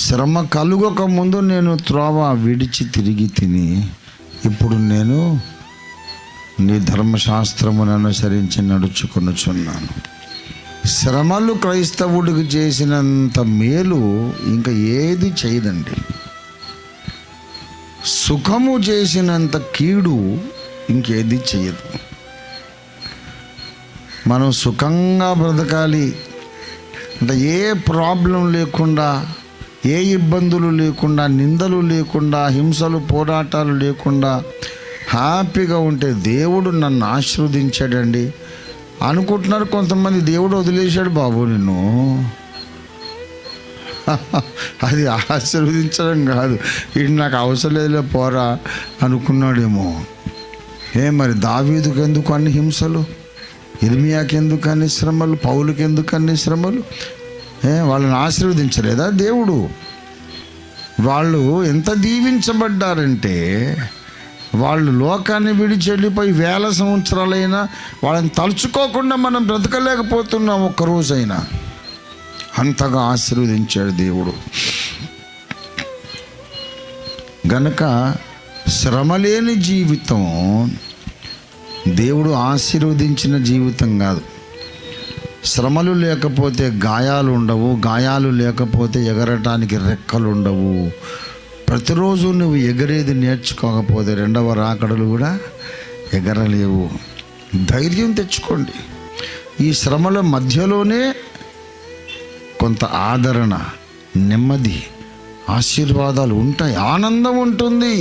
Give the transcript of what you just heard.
శ్రమ కలుగక ముందు నేను త్రోవ విడిచి తిరిగి తిని, ఇప్పుడు నేను నీ ధర్మశాస్త్రమును అనుసరించి నడుచుకొనుచున్నాను. శ్రమలు క్రైస్తవుడికి చేసినంత మేలు ఇంకా ఏది చేయదండి. సుఖము చేసినంత కీడు ఇంకేది చేయదు. మనం సుఖంగా బ్రతకాలి అంటే ఏ ప్రాబ్లం లేకుండా, ఏ ఇబ్బందులు లేకుండా, నిందలు లేకుండా, హింసలు పోరాటాలు లేకుండా హ్యాపీగా ఉంటే దేవుడు నన్ను ఆశీర్వదించాడండి అనుకుంటున్నారు కొంతమంది. దేవుడు వదిలేశాడు బాబు నిన్ను. అది ఆశీర్వదించడం కాదు. ఇది నాకు అవసరం లేదులే పోరా అనుకున్నాడేమో. మరి దావీదుకు ఎందుకు అన్ని హింసలు, ఇర్మియాకి ఎందుకు అన్ని శ్రమలు, పౌలుకి ఎందుకు అన్ని శ్రమలు? వాళ్ళని ఆశీర్వదించలేదా దేవుడు? వాళ్ళు ఎంత దీవించబడ్డారంటే, వాళ్ళు లోకాన్ని విడిచి వెళ్ళిపోయి 1000 సంవత్సరాలైనా వాళ్ళని తలుచుకోకుండా మనం బ్రతకలేకపోతున్నాం ఒక్కరోజైనా. అంతగా ఆశీర్వదించాడు దేవుడు. గనక శ్రమలేని జీవితం దేవుడు ఆశీర్వదించిన జీవితం కాదు. శ్రమలు లేకపోతే గాయాలు ఉండవు, గాయాలు లేకపోతే ఎగరటానికి రెక్కలు ఉండవు. ప్రతిరోజు నువ్వు ఎగరేది నేర్చుకోకపోతే 2వ రాకడలు కూడా ఎగరలేవు. ధైర్యం తెచ్చుకోండి. ఈ శ్రమల మధ్యలోనే కొంత ఆదరణ, నెమ్మది, ఆశీర్వాదాలు ఉంటాయి. ఆనందం ఉంటుంది.